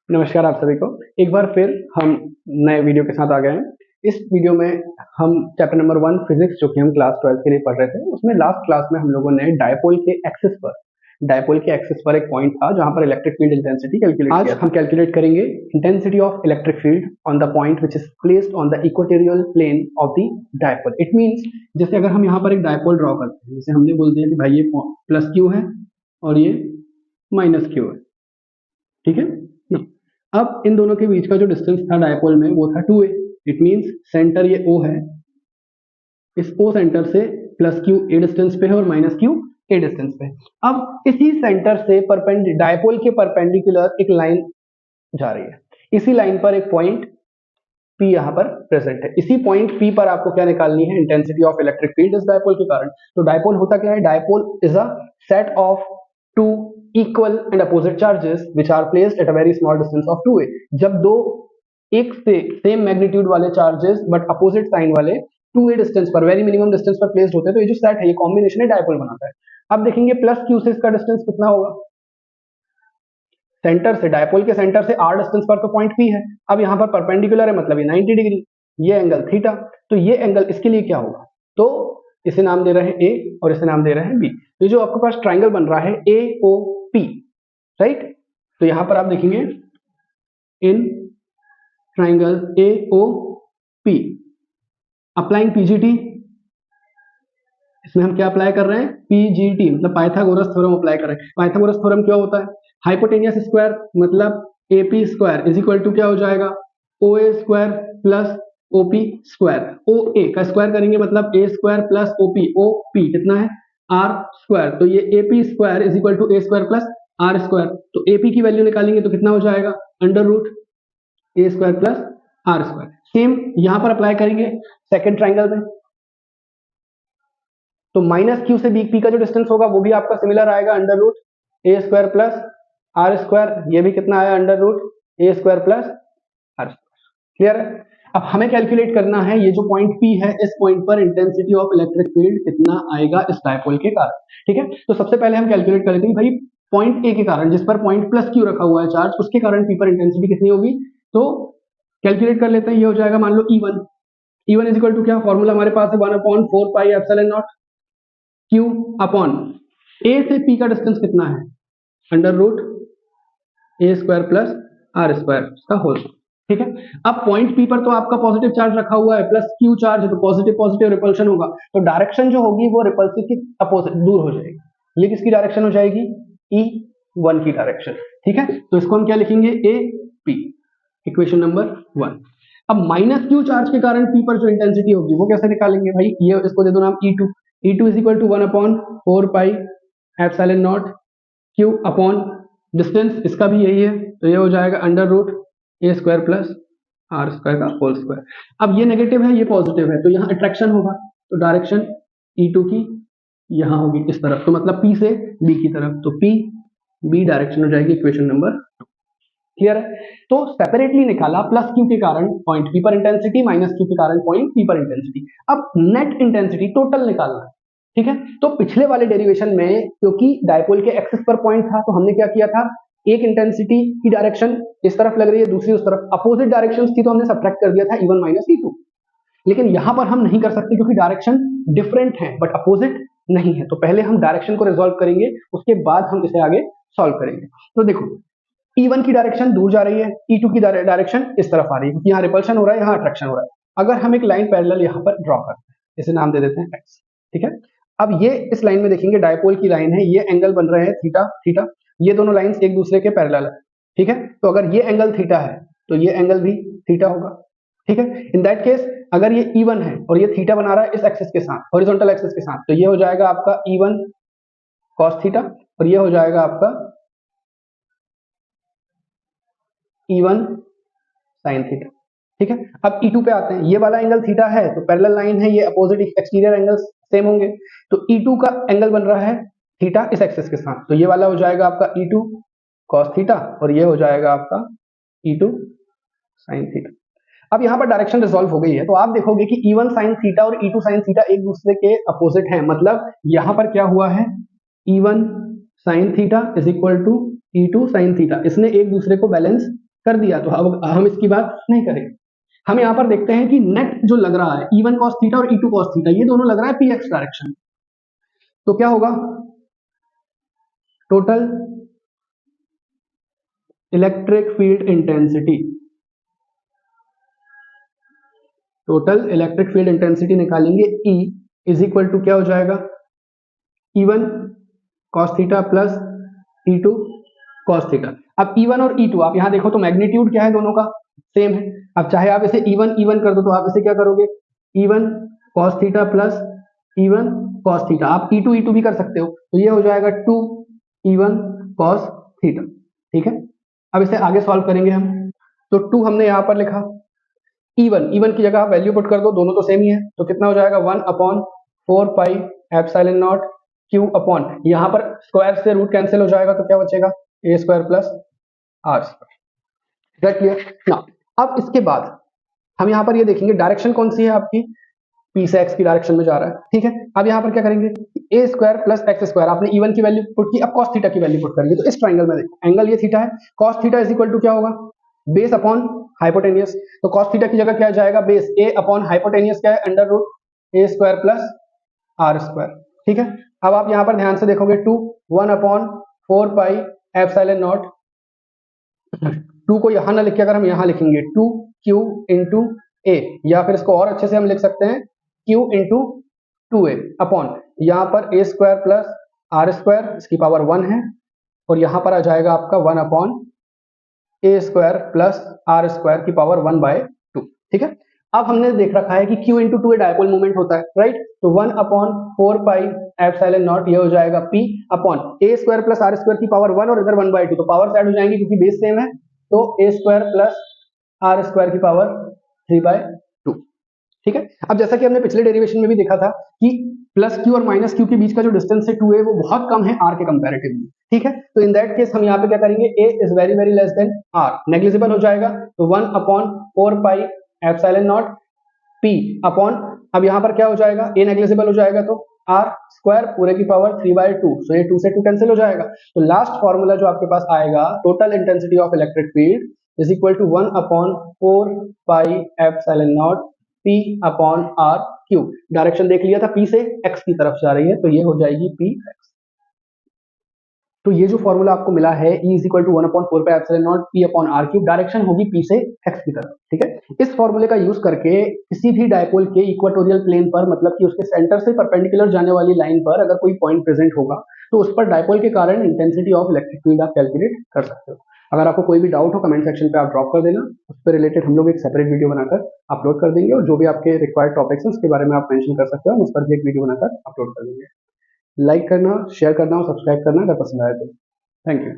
नमस्कार आप सभी को। एक बार फिर हम नए वीडियो के साथ आ गए हैं। इस वीडियो में हम चैप्टर नंबर 1 फिजिक्स जो कि हम क्लास 12 के लिए पढ़ रहे थे, उसमें लास्ट क्लास में हम लोगों ने डायपोल के एक्सिस पर एक पॉइंट था जहां पर इलेक्ट्रिक फील्ड इंटेंसिटी कैलकुलेट किया। आज हम कैलकुलेट करेंगे intensity of electric field on the point which is placed on the equatorial plane of the dipole. It means जैसे अगर हम यहाँ पर एक डायपोल ड्रॉ करते हैं, जैसे हमने बोल दिया कि भाई ये प्लस क्यू है और ये माइनस क्यू है, ठीक है। अब इन दोनों के बीच का जो डिस्टेंस था डायपोल में वो था 2a। इट मींस सेंटर ये O है, इस O सेंटर से प्लस क्यू ए डिस्टेंस पे है और माइनस क्यू ए डिस्टेंस पे है। अब इसी सेंटर से डायपोल के परपेंडिकुलर एक लाइन जा रही है, इसी लाइन पर एक पॉइंट P यहाँ पर प्रेजेंट है। इसी पॉइंट P पर आपको क्या निकालनी है? इंटेंसिटी ऑफ इलेक्ट्रिक फील्ड इस डायपोल के कारण। तो डायपोल होता क्या है? Dipole is a set of two equal and opposite charges which are placed at a very small distance of 2a। जब दो एक से सेम मैग्नीट्यूड वाले चार्जेस बट अपोजिट साइन वाले 2a डिस्टेंस पर, वेरी मिनिमम डिस्टेंस पर placed होते हैं, तो ये जो सेट है ये कॉम्बिनेशन है डायपोल बनाता है। अब देखेंगे प्लस क्यू से इसका डिस्टेंस कितना होगा? सेंटर से, डायपोल के सेंटर से r डिस्टेंस पर तो पॉइंट P है। अब यहाँ पर परपेंडिकुलर है, मतलब ये 90 डिग्री, ये एंगल थीटा, तो ये एंगल इसके लिए क्या होगा? तो इसे नाम दे रहे हैं A और इसे नाम दे रहे हैं B। ये जो आपके पास ट्राइंगल बन रहा है AOP, राइट? तो यहां पर आप देखेंगे in triangle AOP applying PGT, इसमें हम क्या अप्लाई कर रहे हैं? PGT मतलब पाइथागोरस थ्योरम अप्लाई कर रहे हैं। पाइथागोरस थ्योरम क्या होता है? हाइपोटेनियस स्क्वायर मतलब AP square is equal to क्या हो जाएगा? OA square plus OP square. OA का स्क्वायर करेंगे मतलब A स्क्वायर प्लस OP कितना है? R square. तो ये AP square is equal to A square plus R square. तो AP की वैल्यू निकालेंगे तो कितना हो जाएगा? Under root A square plus R square. Same यहां पर अप्लाई करेंगे सेकेंड ट्राइंगल में, तो माइनस क्यू से P का जो डिस्टेंस होगा वो भी आपका सिमिलर आएगा, under root A square plus R square. ये भी कितना आया? Under root A square plus R square. Clear है? अब हमें कैलकुलेट करना है ये जो पॉइंट P है, इस पॉइंट पर इंटेंसिटी ऑफ इलेक्ट्रिक फील्ड कितना आएगा इस डायपोल के कारण, ठीक है। तो सबसे पहले हम कैलकुलेट कर लेते हैं भाई पॉइंट A के कारण, जिस पर पॉइंट प्लस क्यू रखा हुआ है चार्ज, उसके कारण P पर इंटेंसिटी कितनी होगी। तो कैलकुलेट कर लेते हैं। ये हो जाएगा मान लो E1 इज इक्वल टू क्या फॉर्मूला हमारे पास है? 1/4 pi epsilon nought Q upon A से P का डिस्टेंस कितना है? Under root A square plus R square का होल, ठीक है। अब पॉइंट P पर तो आपका पॉजिटिव चार्ज रखा हुआ है, प्लस Q चार्ज है, तो पॉजिटिव पॉजिटिव रिपल्शन होगा, तो डायरेक्शन जो होगी वो रिपल्सिव की अपोजिट दूर हो जाएगी। ये किसकी डायरेक्शन हो जाएगी? E1 की डायरेक्शन, ठीक है। तो इसको हम क्या लिखेंगे? AP, equation number 1। अब माइनस क्यू चार्ज के कारण P पर जो इंटेंसिटी होगी वो कैसे निकालेंगे भाई? ये इसको दे दो नाम E2 is equal to 1/4 pi epsilon nought Q upon distance, इसका भी यही है, तो ये हो जाएगा under root A square plus R square का होल स्क्वायर। अब ये नेगेटिव है, ये पॉजिटिव है, तो यहाँ अट्रैक्शन होगा, तो डायरेक्शन E2 की यहाँ होगी इस तरफ, तो मतलब P से B की तरफ, तो P B डायरेक्शन हो जाएगी, इक्वेशन नंबर। क्लियर है? तो सेपरेटली निकाला प्लस क्यू के कारण पॉइंट P पर इंटेंसिटी, माइनस क्यू के कारण पॉइंट P पर इंटेंसिटी। अब नेट इंटेंसिटी टोटल निकालना है, ठीक है। तो पिछले वाले डेरिवेशन में क्योंकि डायपोल के एक्सिस पर पॉइंट था, तो हमने क्या किया था? एक इंटेंसिटी की डायरेक्शन इस तरफ लग रही है, दूसरी उस तरफ, अपोजिट डायरेक्शंस थी, तो हमने सब्ट्रैक्ट कर दिया था E1 माइनस E2। लेकिन यहां पर हम नहीं कर सकते क्योंकि डायरेक्शन डिफरेंट है बट अपोजिट नहीं है, तो पहले हम डायरेक्शन को रिजॉल्व करेंगे, उसके बाद हम इसे आगे सॉल्व करेंगे। तो देखो E1 की डायरेक्शन दूर जा रही है, E2 की डायरेक्शन इस तरफ आ रही है, क्योंकि यहाँ रिपल्शन हो रहा है, यहाँ अट्रैक्शन हो रहा है। अगर हम एक लाइन पैरेलल यहाँ पर ड्रॉ करते हैं, इसे नाम दे देते हैं X, ठीक है। अब ये इस लाइन में देखेंगे डायपोल की लाइन है, ये एंगल बन रहे हैं थीटा, ये दोनों लाइंस एक दूसरे के पैरेलल है, ठीक है। तो अगर ये एंगल थीटा है तो ये एंगल भी थीटा होगा, ठीक है। इन दैट केस अगर ये E1 है और ये थीटा बना रहा है इस एक्सिस के साथ, हॉरिजॉन्टल एक्सिस के साथ, तो ये हो जाएगा आपका E1 cos थीटा और ये हो जाएगा आपका E1 sin थीटा, ठीक है। अब E2 पे आते हैं, ये वाला एंगल थीटा है तो पैरेलल लाइन है, ये अपोजिट एक्सटीरियर एंगल्स सेम होंगे, तो E2 का एंगल बन रहा है थीटा इस एक्सिस के साथ, तो ये वाला हो जाएगा आपका E2 cos थीटा और ये हो जाएगा आपका E2 sin थीटा। अब यहाँ पर डायरेक्शन रिजॉल्व हो गई है, तो आप देखोगे कि E1 sin थीटा और E2 sin थीटा एक दूसरे के अपोजिट हैं, मतलब यहाँ पर क्या हुआ है? E1 sin theta is equal to E2 sin theta, इसने एक दूसरे को बैलेंस कर दिया, तो अब हम इसकी बात नहीं करेंगे। हम यहाँ पर देखते हैं कि नेट जो लग रहा है E1 cos थीटा और E2 cos थीटा, ये दोनों लग रहा है px डायरेक्शन। तो क्या होगा, total electric field intensity, total electric field intensity निकालेंगे, E इज इक्वल टू क्या हो जाएगा, E1 cos theta plus E2 cos theta. अब E1 और E2 आप यहां देखो तो मैग्नीट्यूड क्या है, दोनों का सेम है। अब चाहे आप इसे E1 कर दो तो आप इसे क्या करोगे, E1 cos theta plus E1 cos theta. आप E2 भी कर सकते हो, तो ये हो जाएगा 2 E1 cos थीटा। ठीक है, अब इसे आगे सॉल्व करेंगे हम। तो 2 हमने यहां पर लिखा, E1 की जगह आप वैल्यू पुट कर दो, दोनों तो सेम ही है, तो कितना हो जाएगा 1/4 pi epsilon nought Q upon, यहां पर स्क्वायर से रूट कैंसिल हो जाएगा, तो क्या बचेगा a square plus r square. Get clear ना। अब इसके बाद हम यहां पर ये देखेंगे डायरेक्शन कौन सी है आपकी, p से x की डायरेक्शन में जा रहा है। ठीक है, अब यहां पर क्या करेंगे, a square plus x square, आपने E1 की वैल्यू पुट की, अब cos थीटा की वैल्यू पुट करेंगे। तो इस ट्राइंगल में देखो, एंगल ये थीटा है, cos theta is equal to क्या होगा, बेस अपॉन हाइपोटेनियस। तो cos थीटा की जगह क्या जाएगा, बेस a अपॉन हाइपोटेनियस क्या है, under root a square plus r square. ठीक है, अब आप यहां पर ध्यान से देखोगे 2 1/4 पाई एप्सिलॉन नॉट, 2 को यहां ना लिख के अगर हम यहां लिखेंगे 2q इंटू ए, या फिर इसको और अच्छे से हम लिख सकते हैं q इंटू 2a अपॉन, यहां पर a square plus r square, इसकी पावर 1 है, और यहां पर आ जाएगा आपका 1/a square plus r square की पावर 1/2। ठीक है, अब हमने देख रखा है कि q into 2a dipole moment होता है, राइट। तो 1/4 पाई एप्सिलॉन नॉट, ये हो जाएगा p upon a square plus r square की पावर 1 और इधर 1/2, तो पावर ऐड हो जाएंगी क्योंकि बेस सेम है, तो a square plus r square की पावर 3/2। ठीक है, अब जैसा कि हमने पिछले डेरिवेशन में भी देखा था कि प्लस q और माइनस q के बीच का जो डिस्टेंस है 2a, वो बहुत कम है r के कंपैरेटिवली। ठीक है, तो इन दैट केस हम यहाँ पे क्या करेंगे, a is very very less than r, negligible हो जाएगा, तो 1/4 pi epsilon nought p upon, अब यहाँ पर क्या हो जाएगा, a नेग्लिजिबल हो जाएगा, तो r स्क्वायर पूरे की पावर 3/2, सो ये 2 से 2 कैंसिल हो जाएगा। तो लास्ट फॉर्मूला जो आपके पास आएगा, total intensity of electric field is equal to 1/4 pi epsilon nought p upon r cube. Direction देख लिया था, p से x की तरफ जा रही है, तो ये हो जाएगी px। तो ये जो फॉर्मूला आपको मिला है E is equal to 1/4 pi epsilon nought p upon r cube, direction होगी p से x की तरफ। ठीक है, इस फॉर्मूले का यूज करके किसी भी डायपोल के इक्वाटोरियल प्लेन पर, मतलब कि उसके सेंटर से परपेंडिकुलर जाने वाली लाइन पर अगर कोई पॉइंट प्रेजेंट होगा, तो उस पर डायपोल के कारण इंटेंसिटी ऑफ इलेक्ट्रिक फील्ड आप कैलकुलेट कर सकते हो। अगर आपको कोई भी डाउट हो, कमेंट सेक्शन पे आप ड्रॉप कर देना, उस पर रिलेटेड हम लोग एक सेपरेट वीडियो बनाकर अपलोड कर देंगे, और जो भी आपके रिक्वायर्ड टॉपिक्स हैं उसके बारे में आप मेंशन कर सकते हो, हम उस पर भी एक वीडियो बनाकर अपलोड कर देंगे। लाइक करना, शेयर करना और सब्सक्राइब करना अगर पसंद आए तो। Thank you.